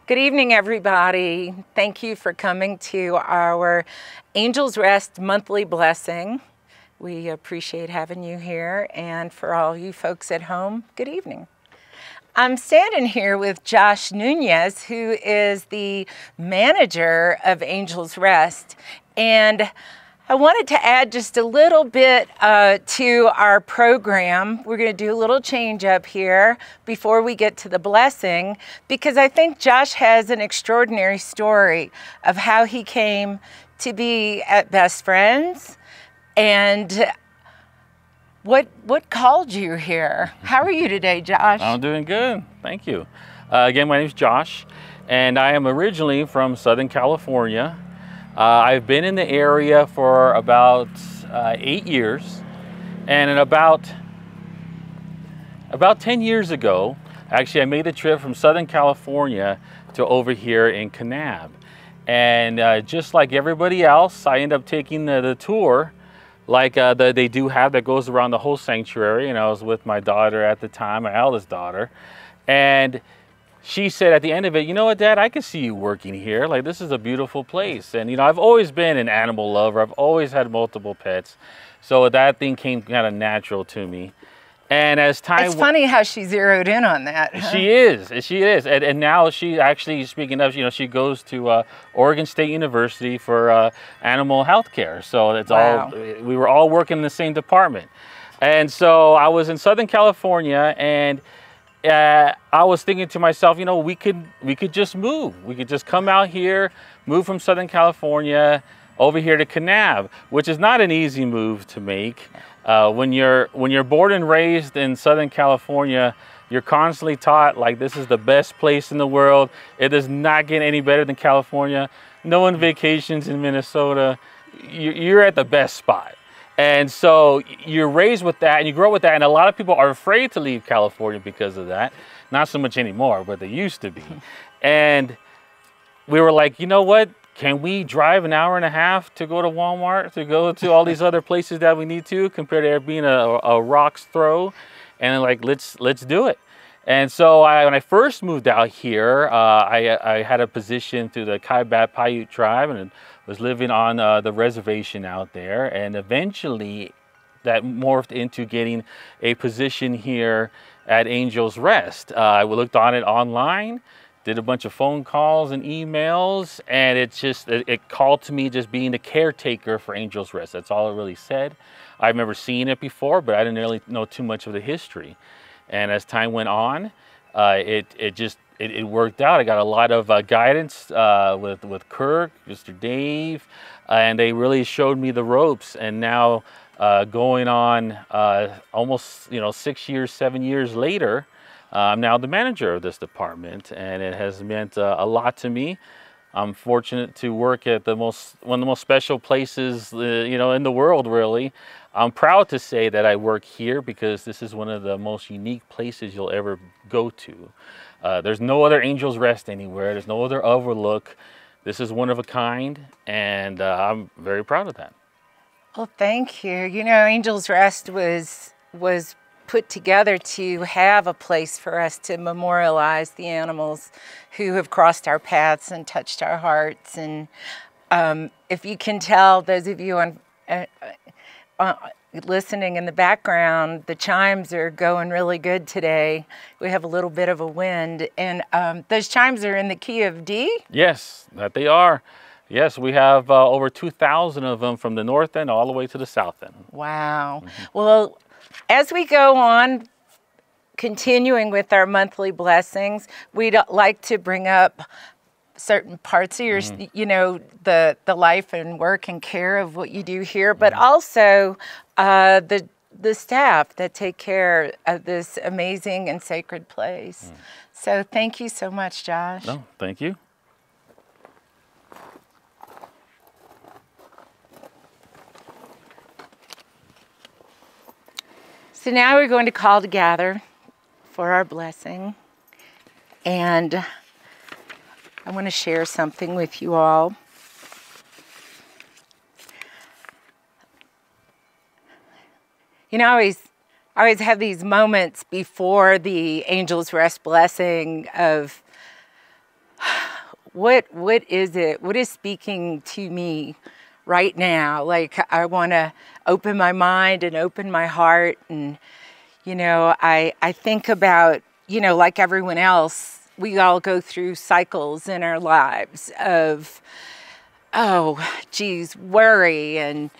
Good evening, everybody. Thank you for coming to our Angels Rest monthly blessing. We appreciate having you here, and for all you folks at home, good evening. I'm standing here with Josh Nunez, who is the manager of Angels Rest, and I wanted to add just a little bit to our program. We're going to do a little change up here before we get to the blessing, because I think Josh has an extraordinary story of how he came to be at Best Friends and what called you here. How are you today, Josh? I'm doing good, thank you. Again, my name is Josh, and I am originally from Southern California. I've been in the area for about 8 years, and in about 10 years ago, actually I made the trip from Southern California to over here in Kanab. And just like everybody else, I ended up taking the tour like they do have that goes around the whole sanctuary, and I was with my daughter at the time, my eldest daughter, and she said at the end of it, you know what, Dad, I can see you working here. Like, this is a beautiful place. And, you know, I've always been an animal lover. I've always had multiple pets. So that thing came kind of natural to me. And as time... It's funny how she zeroed in on that. Huh? She is. And now she actually, speaking of, you know, she goes to Oregon State University for animal health care. So it's wow. we were all working in the same department. And so I was in Southern California, and I was thinking to myself, you know, we could just move. We could just come out here, move from Southern California over here to Kanab, which is not an easy move to make. When you're born and raised in Southern California, you're constantly taught like this is the best place in the world. It does not get any better than California. No one vacations in Minnesota. You're at the best spot. And so you're raised with that and you grow up with that, and a lot of people are afraid to leave California because of that. Not so much anymore, but they used to be. And we were like, you know what? Can we drive an hour and a half to go to Walmart, to go to all these other places that we need to, compared to it being a rock's throw? And like, let's do it. And so when I first moved out here, I had a position through the Kanab Paiute tribe, and was living on the reservation out there, and eventually that morphed into getting a position here at Angels Rest. I looked on it online, did a bunch of phone calls and emails, and it called to me just being the caretaker for Angels Rest. That's all it really said. I remember seeing it before, but I didn't really know too much of the history. And as time went on, it worked out. I got a lot of guidance with Kirk, Mr. Dave, and they really showed me the ropes. And now going on almost 6 years, 7 years later, I'm now the manager of this department, and it has meant a lot to me. I'm fortunate to work at one of the most special places in the world, really. I'm proud to say that I work here because this is one of the most unique places you'll ever go to. There's no other Angels Rest anywhere. There's no other overlook. This is one of a kind, and I'm very proud of that. Well, thank you. You know, Angels Rest was put together to have a place for us to memorialize the animals who have crossed our paths and touched our hearts. And if you can tell, those of you on listening in the background, the chimes are going really good today. We have a little bit of a wind, and those chimes are in the key of D? Yes, that they are. Yes, we have over 2,000 of them from the north end all the way to the south end. Wow. Mm-hmm. Well, as we go on, continuing with our monthly blessings, we'd like to bring up certain parts of your, the life and work and care of what you do here, but also the staff that take care of this amazing and sacred place. So thank you so much, Josh. No, thank you. So now we're going to call to gather for our blessing, and I want to share something with you all. You know, I always have these moments before the Angels Rest blessing of what is it? What is speaking to me right now? Like, I want to open my mind and open my heart. And, you know, I think about, you know, like everyone else, we all go through cycles in our lives of, oh, geez, worry and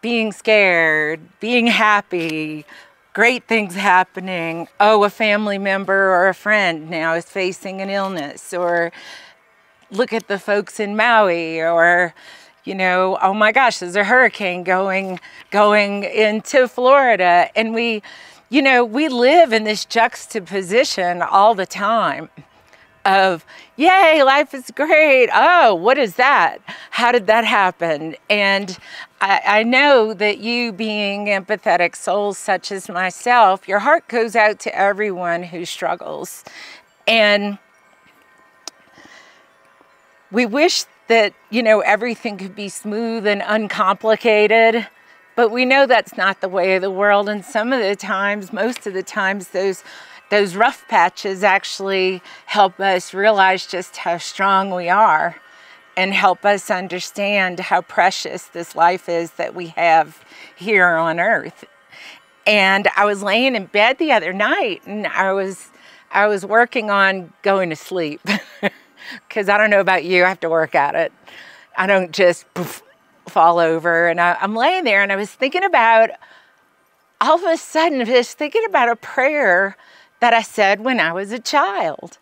being scared, being happy, great things happening. Oh, a family member or a friend now is facing an illness, or look at the folks in Maui, or, you know, oh my gosh, there's a hurricane going into Florida. And we, you know, we live in this juxtaposition all the time of, yay, life is great. Oh, what is that? How did that happen? And I know that you, being empathetic souls such as myself, your heart goes out to everyone who struggles. And we wish that, you know, everything could be smooth and uncomplicated, but we know that's not the way of the world. And some of the times, most of the times, those rough patches actually help us realize just how strong we are and help us understand how precious this life is that we have here on earth. And I was laying in bed the other night, and I was working on going to sleep because I don't know about you, I have to work at it. I don't just poof, fall over. And I'm laying there, and I was thinking about, all of a sudden, I was thinking about a prayer that I said when I was a child.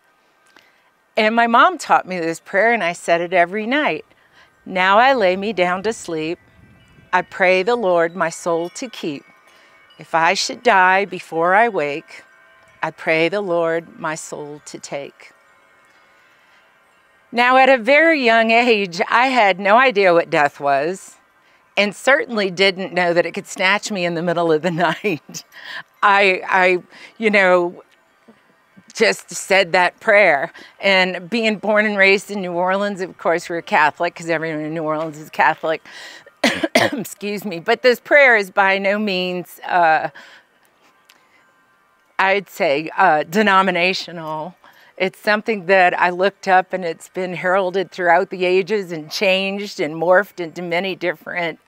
And my mom taught me this prayer, and I said it every night. Now I lay me down to sleep. I pray the Lord my soul to keep. If I should die before I wake, I pray the Lord my soul to take. Now, at a very young age, I had no idea what death was, and certainly didn't know that it could snatch me in the middle of the night. I you know, just said that prayer. And being born and raised in New Orleans, of course, we're Catholic because everyone in New Orleans is Catholic. Excuse me. But this prayer is by no means, I'd say, denominational. It's something that I looked up, and it's been heralded throughout the ages and changed and morphed into many different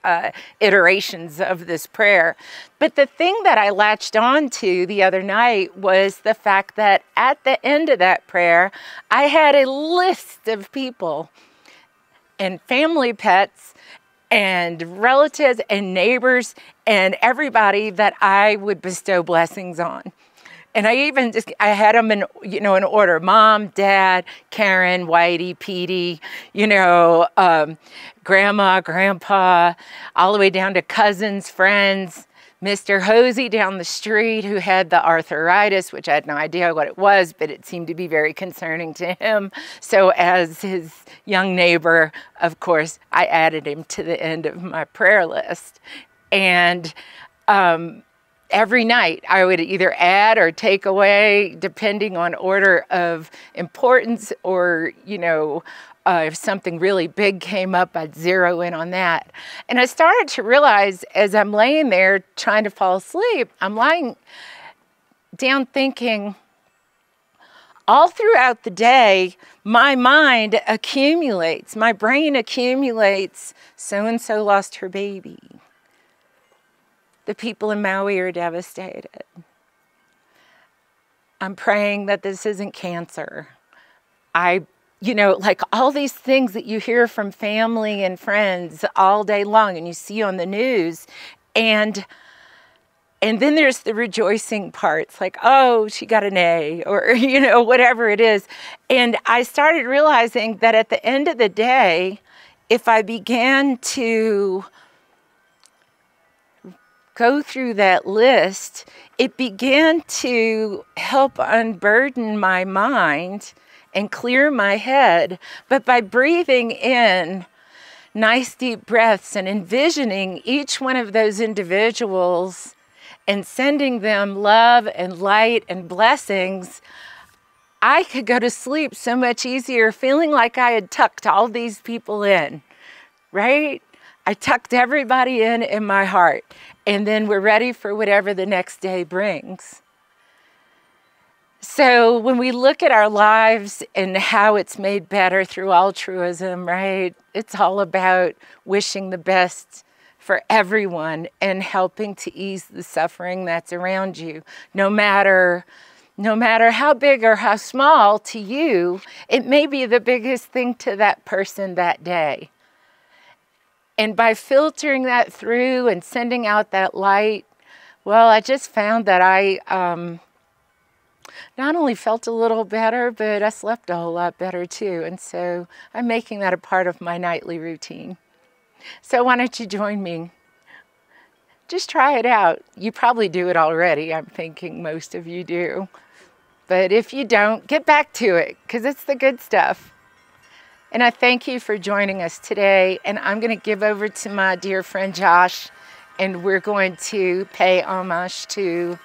iterations of this prayer. But the thing that I latched on to the other night was the fact that at the end of that prayer, I had a list of people and family pets and relatives and neighbors and everybody that I would bestow blessings on. And I had them in, you know, in order: Mom, Dad, Karen, Whitey, Petey, you know, Grandma, Grandpa, all the way down to cousins, friends, Mr. Hosey down the street who had the arthritis, which I had no idea what it was, but it seemed to be very concerning to him. So as his young neighbor, of course, I added him to the end of my prayer list. And every night I would either add or take away, depending on order of importance, or, you know, if something really big came up, I'd zero in on that. And I started to realize, as I'm laying there trying to fall asleep, I'm lying down thinking, all throughout the day, my mind accumulates, my brain accumulates, so-and-so lost her baby. The people in Maui are devastated. I'm praying that this isn't cancer. You know, like all these things that you hear from family and friends all day long and you see on the news. And then there's the rejoicing parts, like, oh, she got an A, or, you know, whatever it is. And I started realizing that at the end of the day, if I began to go through that list, it began to help unburden my mind and clear my head. But by breathing in nice deep breaths and envisioning each one of those individuals and sending them love and light and blessings, I could go to sleep so much easier, feeling like I had tucked all these people in, right? I tucked everybody in my heart. And then we're ready for whatever the next day brings. So when we look at our lives and how it's made better through altruism, right? It's all about wishing the best for everyone and helping to ease the suffering that's around you. No matter how big or how small to you, it may be the biggest thing to that person that day. And by filtering that through and sending out that light, well, I just found that I not only felt a little better, but I slept a whole lot better too. And so I'm making that a part of my nightly routine. So why don't you join me? Just try it out. You probably do it already. I'm thinking most of you do. But if you don't, get back to it, because it's the good stuff. And I thank you for joining us today. And I'm going to give over to my dear friend Josh, and we're going to pay homage to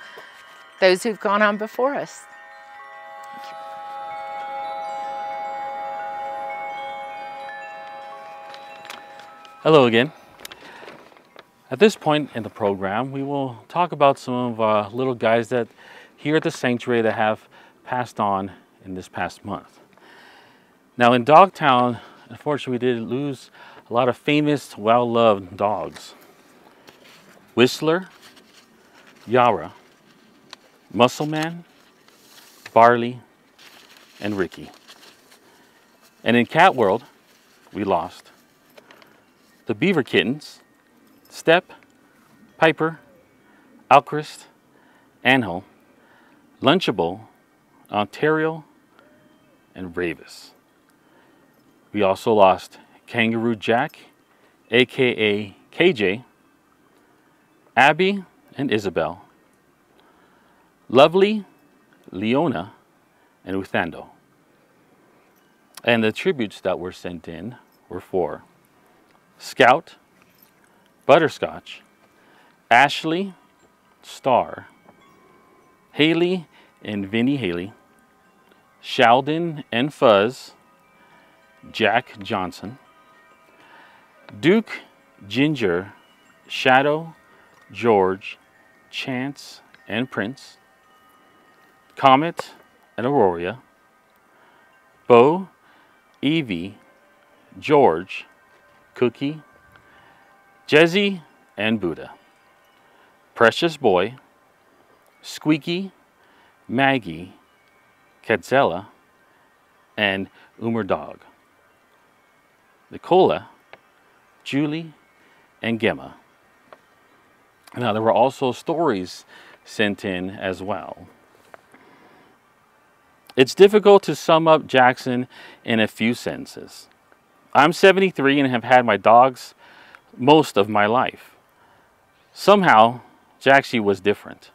those who've gone on before us. Hello again. At this point in the program, we will talk about some of our little guys that here at the sanctuary that have passed on in this past month. Now in Dogtown, unfortunately, we did lose a lot of famous, well-loved dogs. Whistler, Yara, Muscleman, Barley, and Ricky. And in cat world, we lost the beaver kittens, Step, Piper, Alchrist, Anhel, Lunchable, Ontario, and Ravis. We also lost Kangaroo Jack, aka KJ, Abby and Isabel, Lovely, Leona, and Uthando. And the tributes that were sent in were for Scout, Butterscotch, Ashley, Star, Haley and Vinnie Haley, Sheldon and Fuzz, Jack Johnson, Duke, Ginger, Shadow, George, Chance and Prince, Comet and Aurora, Bo, Evie, George, Cookie, Jezzy and Buddha, Precious Boy, Squeaky, Maggie, Katzella, and Umer Dog, Nicola, Julie, and Gemma. Now there were also stories sent in as well. It's difficult to sum up Jackson in a few sentences. I'm 73 and have had my dogs most of my life. Somehow, Jaxie was different.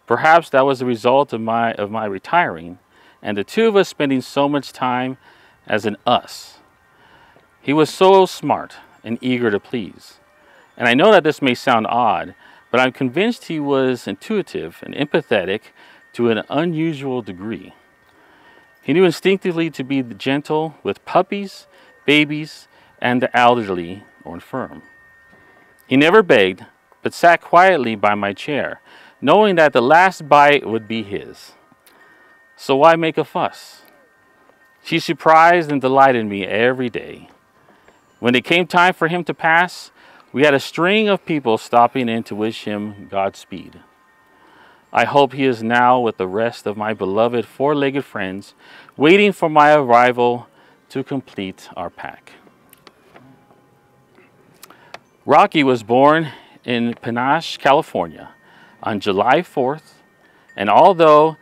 Perhaps that was the result of my retiring and the two of us spending so much time as an us. He was so smart and eager to please. And I know that this may sound odd, but I'm convinced he was intuitive and empathetic to an unusual degree. He knew instinctively to be gentle with puppies, babies, and the elderly or infirm. He never begged, but sat quietly by my chair, knowing that the last bite would be his. So why make a fuss? She surprised and delighted me every day. When it came time for him to pass, we had a string of people stopping in to wish him Godspeed. I hope he is now with the rest of my beloved four-legged friends, waiting for my arrival to complete our pack. Rocky was born in Panache, California on July 4th, and although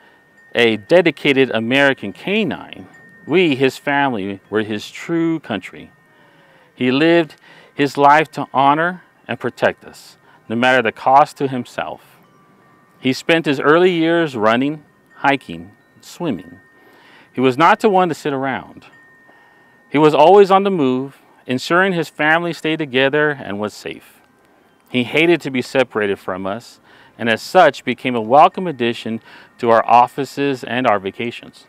a dedicated American canine, we, his family, were his true country. He lived his life to honor and protect us, no matter the cost to himself. He spent his early years running, hiking, swimming. He was not the one to sit around. He was always on the move, ensuring his family stayed together and was safe. He hated to be separated from us, and as such became a welcome addition to our offices and our vacations.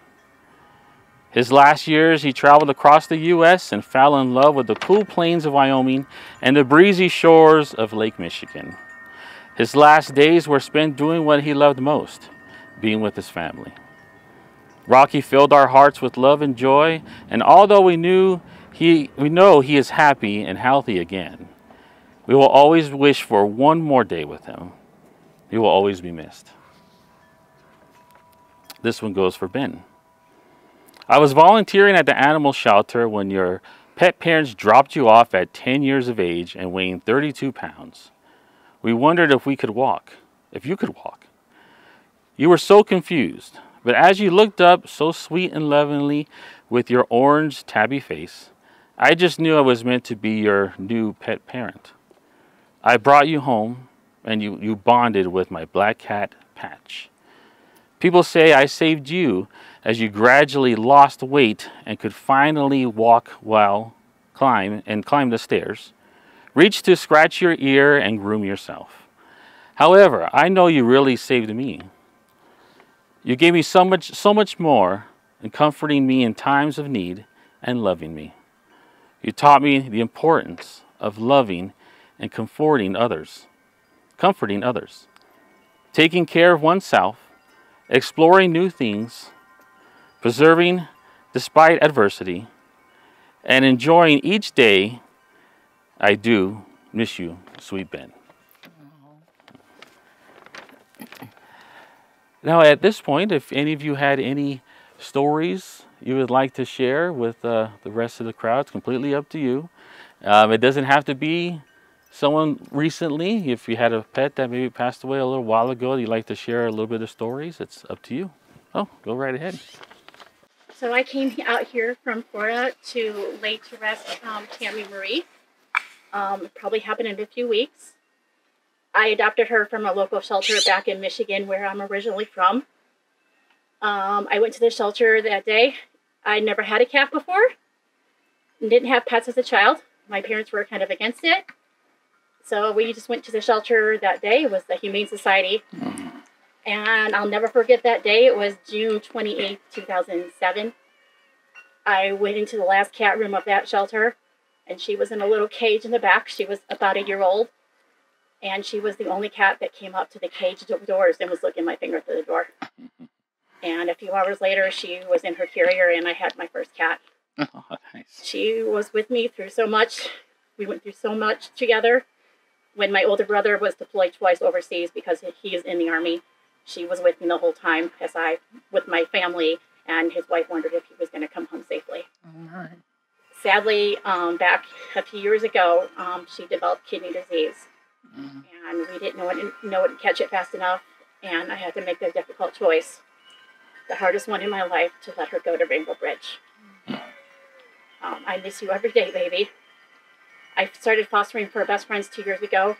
His last years, he traveled across the U.S. and fell in love with the cool plains of Wyoming and the breezy shores of Lake Michigan. His last days were spent doing what he loved most, being with his family. Rocky filled our hearts with love and joy, and although we know he is happy and healthy again, we will always wish for one more day with him. He will always be missed. This one goes for Ben. I was volunteering at the animal shelter when your pet parents dropped you off at 10 years of age and weighing 32 pounds. We wondered if you could walk. You were so confused, but as you looked up so sweet and lovingly with your orange tabby face, I just knew I was meant to be your new pet parent. I brought you home, and you bonded with my black cat, Patch. People say I saved you as you gradually lost weight and could finally walk climb the stairs, reach to scratch your ear and groom yourself. However, I know you really saved me. You gave me so much more in comforting me in times of need and loving me. You taught me the importance of loving and comforting others, taking care of oneself, exploring new things, persevering despite adversity, and enjoying each day. I do miss you, sweet Ben. Now at this point, if any of you had any stories you would like to share with the rest of the crowd, it's completely up to you. It doesn't have to be someone recently. If you had a pet that maybe passed away a little while ago, you'd like to share a little bit of stories, it's up to you. Oh, go right ahead. So I came out here from Florida to lay to rest Tammy Marie. It probably happened in a few weeks. I adopted her from a local shelter back in Michigan, where I'm originally from. I went to the shelter that day. I never had a cat before. Didn't have pets as a child. My parents were kind of against it. So we just went to the shelter that day. It was the Humane Society. And I'll never forget that day. It was June 28th, 2007. I went into the last cat room of that shelter, and she was in a little cage in the back. She was about a year old, and she was the only cat that came up to the cage doors and was looking my finger through the door. And a few hours later, she was in her carrier, and I had my first cat. Oh, nice. She was with me through so much. We went through so much together. When my older brother was deployed twice overseas because he is in the Army, she was with me the whole time with my family, and his wife wondered if he was going to come home safely. All right. Sadly, back a few years ago, she developed kidney disease, and we didn't know it and catch it fast enough, and I had to make a difficult choice, the hardest one in my life, to let her go to Rainbow Bridge. I miss you every day, baby. I started fostering for best friends 2 years ago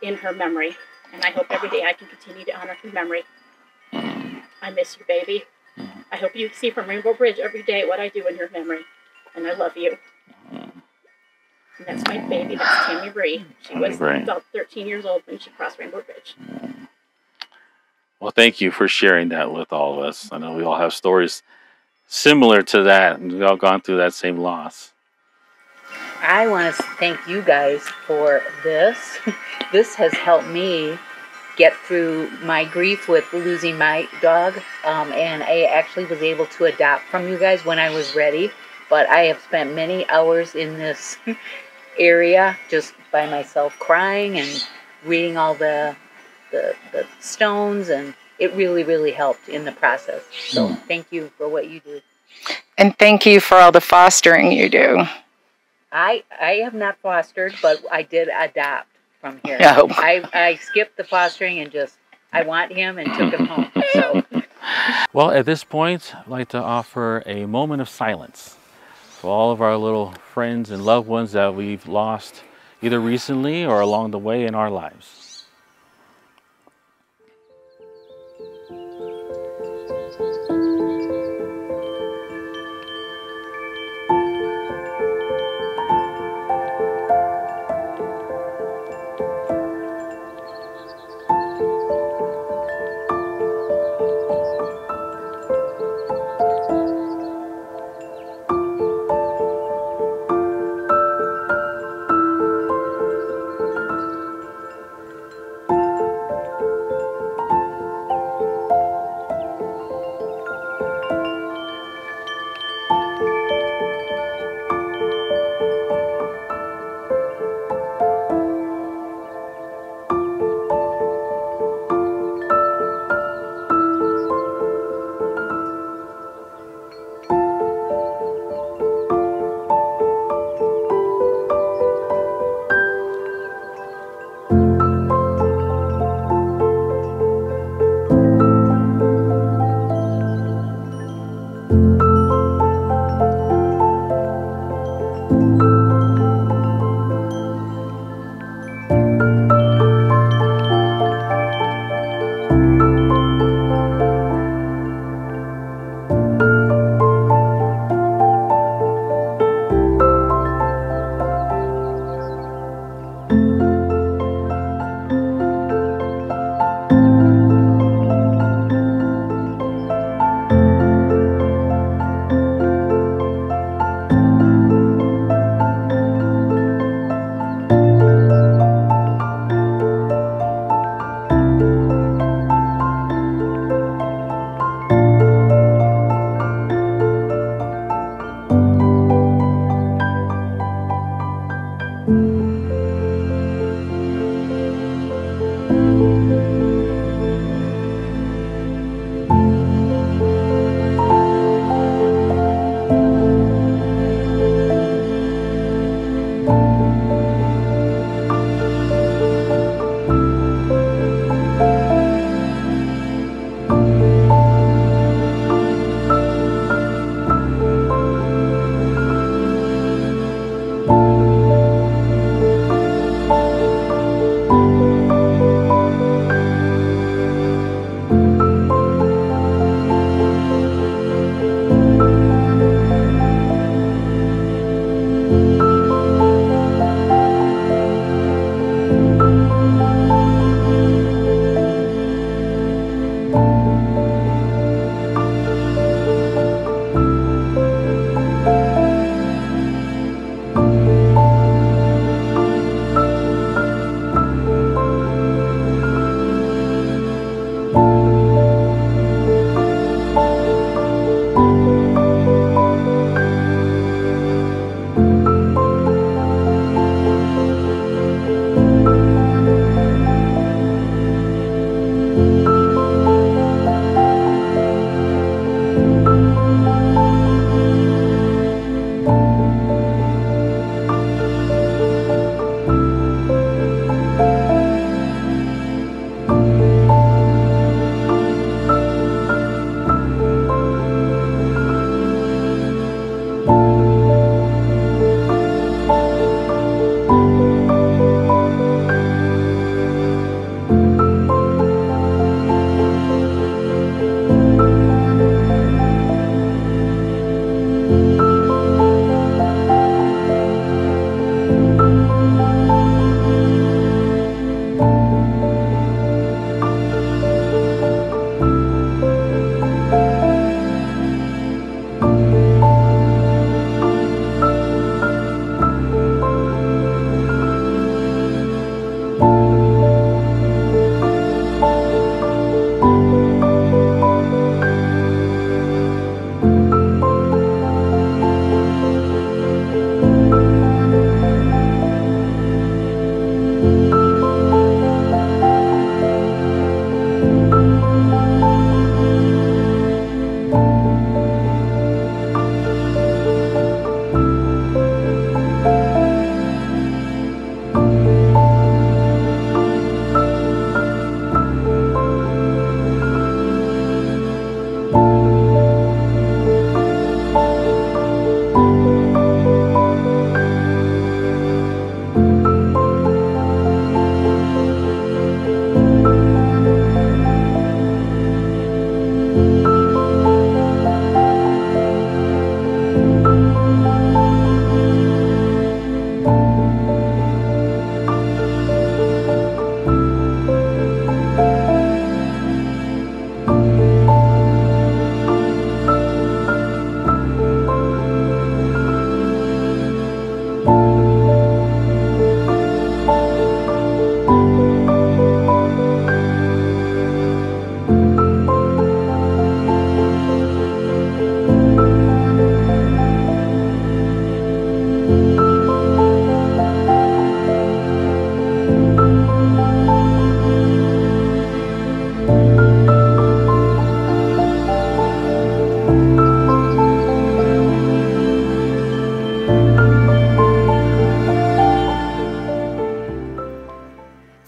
in her memory, and I hope every day I can continue to honor her memory. I miss you, baby. I hope you see from Rainbow Bridge every day what I do in your memory, and I love you. And that's my baby. That's Tammy Marie. She was about 13 years old when she crossed Rainbow Bridge. Well, thank you for sharing that with all of us. I know we all have stories similar to that, and we've all gone through that same loss. I want to thank you guys for this. This has helped me get through my grief with losing my dog, and I actually was able to adopt from you guys when I was ready, but I have spent many hours in this area just by myself crying and reading all the stones, and it really, really helped in the process. So thank you for what you do. And thank you for all the fostering you do. I have not fostered, but I did adopt from here. Oh. I skipped the fostering and I want him and took him home. So. Well, at this point, I'd like to offer a moment of silence for all of our little friends and loved ones that we've lost either recently or along the way in our lives.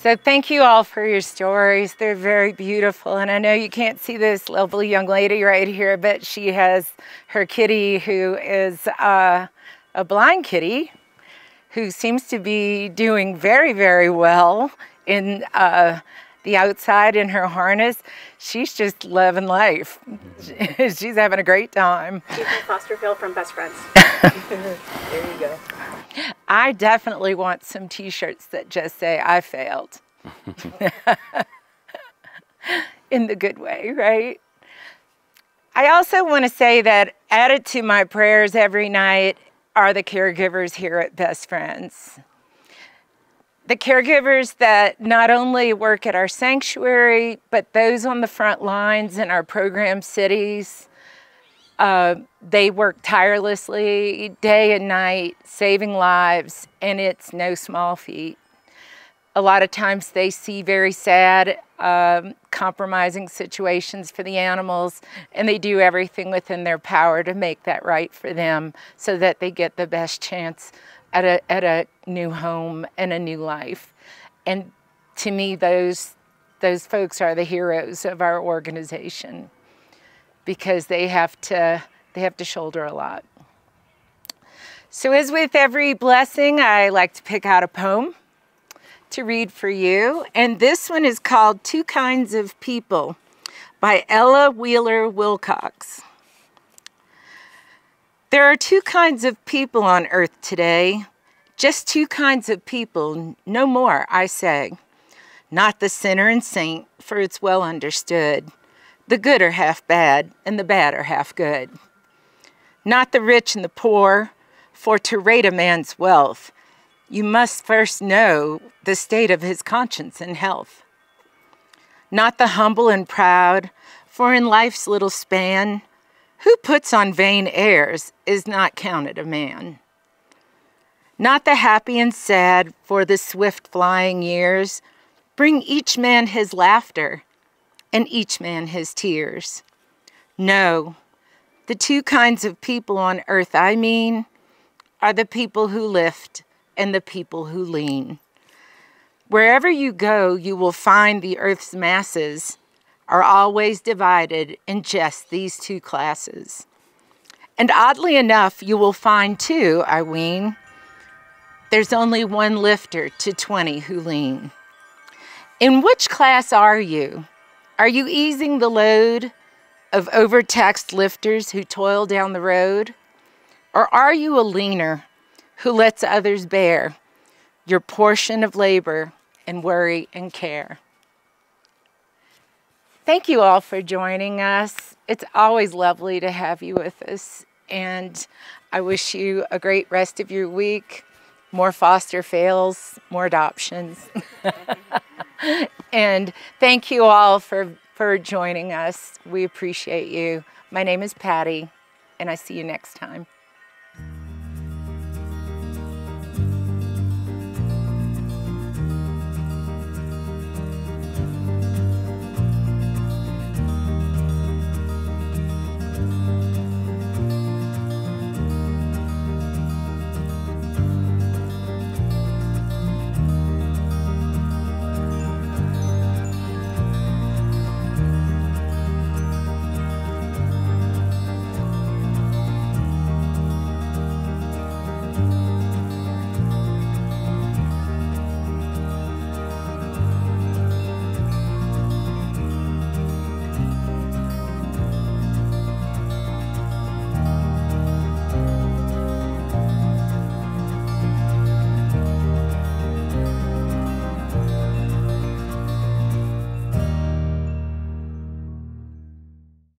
So thank you all for your stories. They're very beautiful. And I know you can't see this lovely young lady right here, but she has her kitty who is a blind kitty who seems to be doing very, very well in the outside in her harness. She's just loving life. She's having a great time. She's in Fosterville from Best Friends. There you go. I definitely want some t-shirts that just say, I failed. In the good way, right? I also want to say that added to my prayers every night are the caregivers here at Best Friends. The caregivers that not only work at our sanctuary, but those on the front lines in our program cities. They work tirelessly day and night, saving lives, and it's no small feat. A lot of times they see very sad, compromising situations for the animals, and they do everything within their power to make that right for them so that they get the best chance at a new home and a new life. And to me, those folks are the heroes of our organization, because they have to shoulder a lot. So as with every blessing, I like to pick out a poem to read for you. And this one is called Two Kinds of People by Ella Wheeler Wilcox. There are two kinds of people on earth today, just two kinds of people, no more, I say. Not the sinner and saint, for it's well understood. The good are half bad, and the bad are half good. Not the rich and the poor, for to rate a man's wealth, you must first know the state of his conscience and health. Not the humble and proud, for in life's little span, who puts on vain airs is not counted a man. Not the happy and sad, for the swift flying years bring each man his laughter, and each man his tears. No, the two kinds of people on earth I mean are the people who lift and the people who lean. Wherever you go, you will find the earth's masses are always divided in just these two classes. And oddly enough, you will find too, I ween, there's only one lifter to 20 who lean. In which class are you? Are you easing the load of overtaxed lifters who toil down the road? Or are you a leaner who lets others bear your portion of labor and worry and care? Thank you all for joining us. It's always lovely to have you with us, and I wish you a great rest of your week. More foster fails, more adoptions. And thank you all for joining us. We appreciate you. My name is Patty, and I see you next time.